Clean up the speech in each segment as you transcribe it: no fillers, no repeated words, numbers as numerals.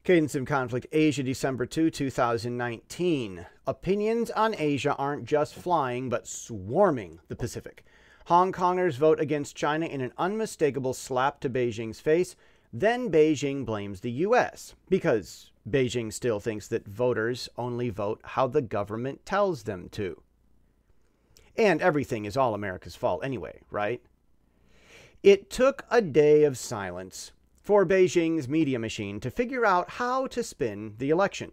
Cadence of Conflict, Asia, December 2, 2019. Opinions on Asia aren't just flying, but swarming the Pacific. Hong Kongers vote against China in an unmistakable slap to Beijing's face. Then Beijing blames the U.S. because Beijing still thinks that voters only vote how the government tells them to. And everything is all America's fault anyway, right? It took a day of silence for Beijing's media machine to figure out how to spin the election.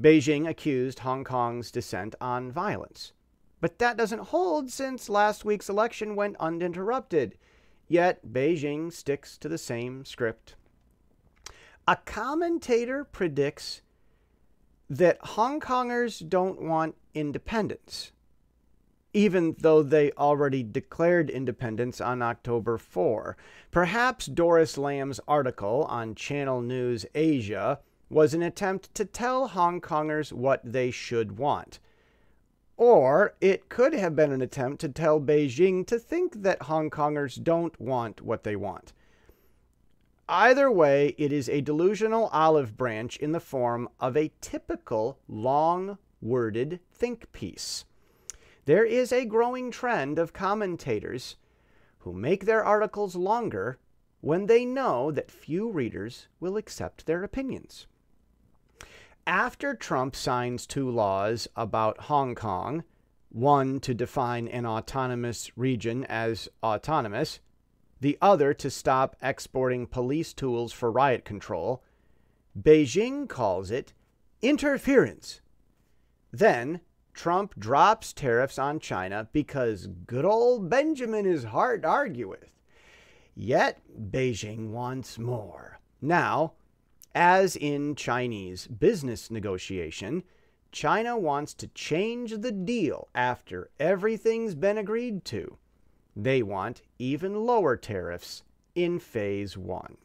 Beijing accused Hong Kong's descent on violence. But that doesn't hold since last week's election went uninterrupted. Yet Beijing sticks to the same script. A commentator predicts that Hong Kongers don't want independence, even though they already declared independence on October 4. Perhaps Doris Lam's article on Channel News Asia was an attempt to tell Hong Kongers what they should want. Or it could have been an attempt to tell Beijing to think that Hong Kongers don't want what they want. Either way, it is a delusional olive branch in the form of a typical long-worded think piece. There is a growing trend of commentators who make their articles longer when they know that few readers will accept their opinions. After Trump signs 2 laws about Hong Kong, one to define an autonomous region as autonomous, the other to stop exporting police tools for riot control, Beijing calls it interference. Then Trump drops tariffs on China because good old Benjamin is hard to argue with. Yet Beijing wants more. Now, as in Chinese business negotiation, China wants to change the deal after everything's been agreed to. They want even lower tariffs in Phase 1.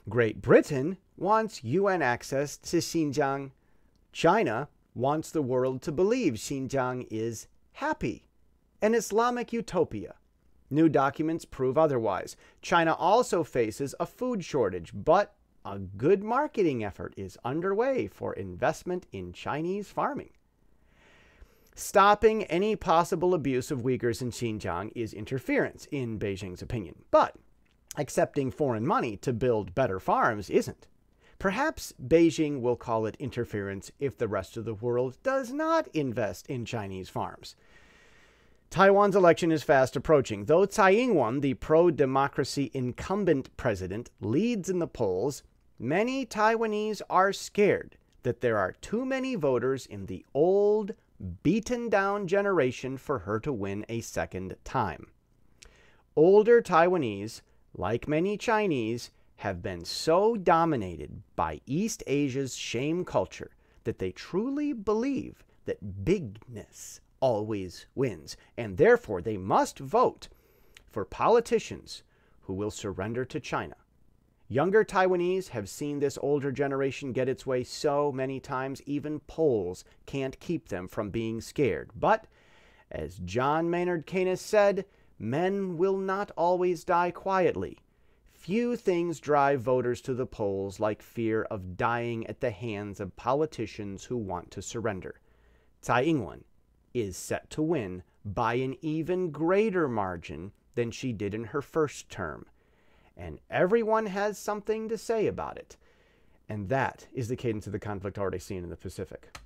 Great Britain wants UN access to Xinjiang. China wants the world to believe Xinjiang is happy, an Islamic utopia. New documents prove otherwise. China also faces a food shortage, but a good marketing effort is underway for investment in Chinese farming. Stopping any possible abuse of Uyghurs in Xinjiang is interference, in Beijing's opinion. But accepting foreign money to build better farms isn't. Perhaps Beijing will call it interference if the rest of the world does not invest in Chinese farms. Taiwan's election is fast approaching. Though Tsai Ing-wen, the pro-democracy incumbent president, leads in the polls, many Taiwanese are scared that there are too many voters in the old, beaten-down generation for her to win a second time. Older Taiwanese, like many Chinese, have been so dominated by East Asia's shame culture that they truly believe that bigness always wins, and therefore they must vote for politicians who will surrender to China. Younger Taiwanese have seen this older generation get its way so many times, even polls can't keep them from being scared. But, as John Maynard Keynes said, men will not always die quietly. Few things drive voters to the polls like fear of dying at the hands of politicians who want to surrender. Tsai Ing-wen is set to win by an even greater margin than she did in her first term. And everyone has something to say about it. And that is the cadence of the conflict already seen in the Pacific.